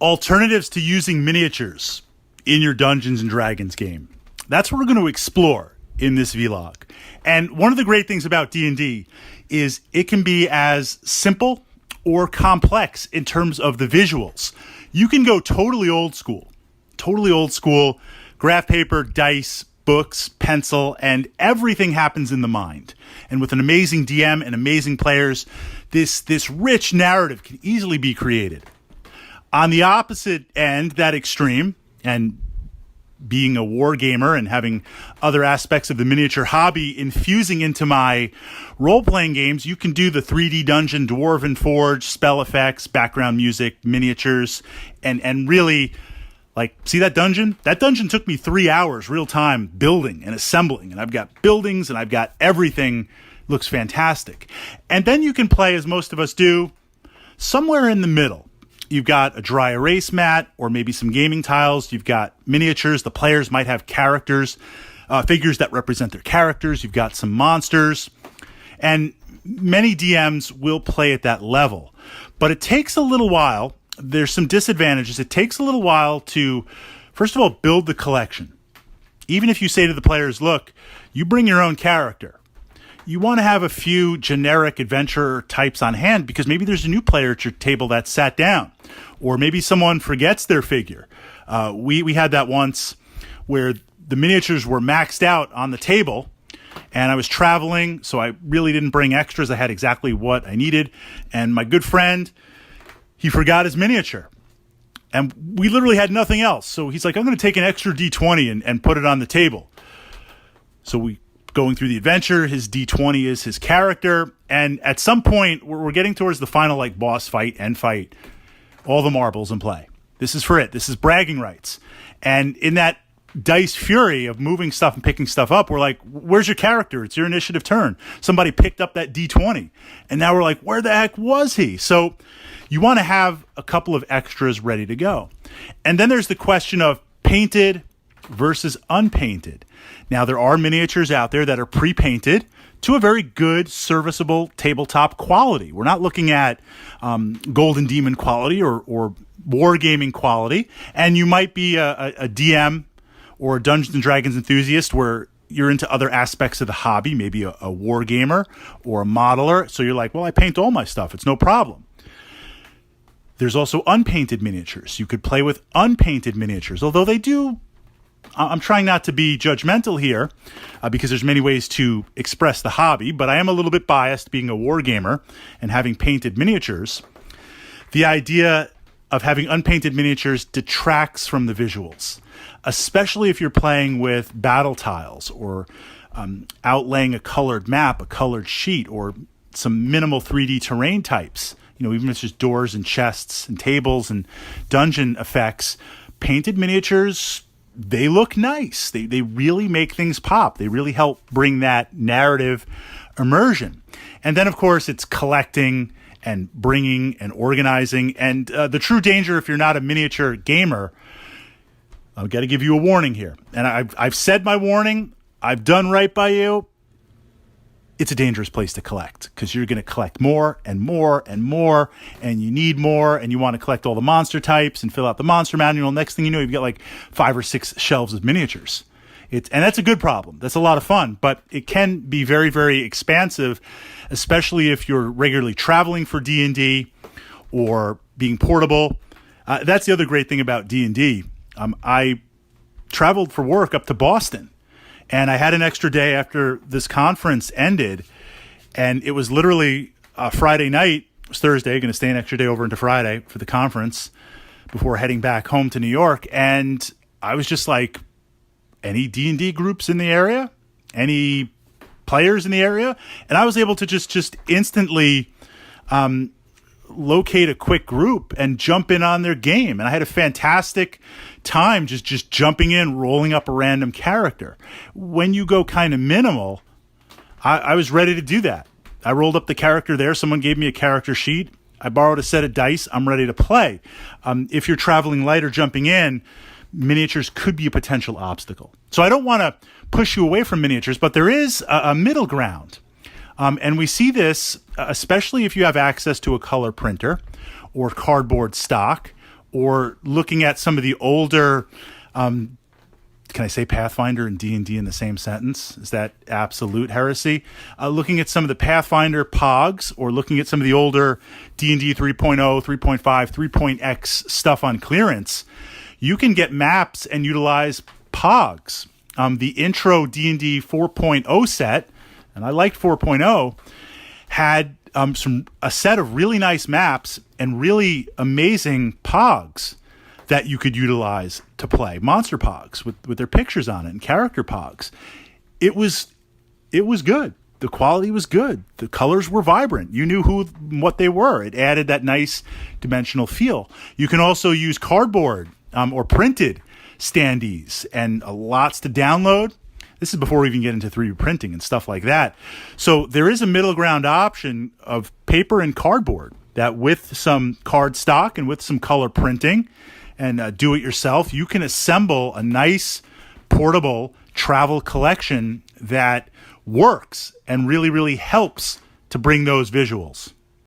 alternatives to using miniatures in your Dungeons and Dragons game. That's what we're going to explore in this vlog. And one of the great things about D&D is it can be as simple or complex in terms of the visuals. You can go totally old school, graph paper, dice, books, pencil, and everything happens in the mind. And with an amazing DM and amazing players, this rich narrative can easily be created. On the opposite end, that extreme, and being a wargamer and having other aspects of the miniature hobby infusing into my role-playing games, you can do the 3D dungeon, Dwarven Forge, spell effects, background music, miniatures, and really, like, see that dungeon? That dungeon took me 3 hours real time building and assembling, and I've got buildings and I've got everything. Looks fantastic. And then you can play, as most of us do, somewhere in the middle. You've got a dry erase mat or maybe some gaming tiles. You've got miniatures. The players might have characters, figures that represent their characters. You've got some monsters. And many DMs will play at that level. But it takes a little while. There's some disadvantages. It takes a little while to, first of all, build the collection. Even if you say to the players, look, you bring your own character. You want to have a few generic adventurer types on hand because maybe there's a new player at your table that sat down, or maybe someone forgets their figure. We had that once where the miniatures were maxed out on the table, and I was traveling, so I really didn't bring extras. I had exactly what I needed, and my good friend, he forgot his miniature, and we literally had nothing else. So he's like, I'm going to take an extra D20 and put it on the table. So we going through the adventure, his D20 is his character, and at some point, we're getting towards the final like boss fight, end fight, all the marbles in play. This is for it. This is bragging rights. And in that dice fury of moving stuff and picking stuff up, we're like, where's your character? It's your initiative turn. Somebody picked up that D20, and now we're like, where the heck was he? So you want to have a couple of extras ready to go. And then there's the question of painted versus unpainted. Now, there are miniatures out there that are pre-painted to a very good, serviceable tabletop quality. We're not looking at Golden Demon quality or wargaming quality. And you might be a DM or a Dungeons & Dragons enthusiast where you're into other aspects of the hobby, maybe a wargamer or a modeler. So you're like, well, I paint all my stuff. It's no problem. There's also unpainted miniatures. You could play with unpainted miniatures, although they do. I'm trying not to be judgmental here because there's many ways to express the hobby, but I am a little bit biased being a wargamer and having painted miniatures. The idea of having unpainted miniatures detracts from the visuals, especially if you're playing with battle tiles or outlaying a colored map, a colored sheet, or some minimal 3D terrain types. You know, even if it's just doors and chests and tables and dungeon effects, painted miniatures, they look nice. They really make things pop. They really help bring that narrative immersion. And then, of course, it's collecting and bringing and organizing. And the true danger, if you're not a miniature gamer, I've got to give you a warning here. And I've said my warning. I've done right by you. It's a dangerous place to collect because you're going to collect more and more and more, and you need more, and you want to collect all the monster types and fill out the monster manual. Next thing you know, you've got like 5 or 6 shelves of miniatures. And that's a good problem. That's a lot of fun, but it can be very, very expansive, especially if you're regularly traveling for D&D or being portable. That's the other great thing about D&D. I traveled for work up to Boston. And I had an extra day after this conference ended, and it was literally Friday night. It was Thursday, going to stay an extra day over into Friday for the conference before heading back home to New York. And I was just like, any D&D groups in the area? Any players in the area? And I was able to just instantly locate a quick group and jump in on their game. And I had a fantastic time just jumping in, rolling up a random character. When you go kind of minimal, I was ready to do that. I rolled up the character there. Someone gave me a character sheet. I borrowed a set of dice. I'm ready to play. If you're traveling light or jumping in, miniatures could be a potential obstacle. So I don't want to push you away from miniatures, but there is a middle ground. And we see this, especially if you have access to a color printer or cardboard stock or looking at some of the older, can I say Pathfinder and D&D in the same sentence? Is that absolute heresy? Looking at some of the Pathfinder POGs, or looking at some of the older D&D 3.0, 3.5, 3.x stuff on clearance, you can get maps and utilize POGs. The intro D&D 4.0 set, and I liked 4.0, had a set of really nice maps and really amazing POGs that you could utilize to play. Monster POGs with their pictures on it, and character POGs. It was good. The quality was good. The colors were vibrant. You knew what they were. It added that nice dimensional feel. You can also use cardboard or printed standees, and lots to download. This is before we even get into 3D printing and stuff like that. So there is a middle ground option of paper and cardboard that, with some card stock and with some color printing and do it yourself, you can assemble a nice portable travel collection that works and really, really helps to bring those visuals.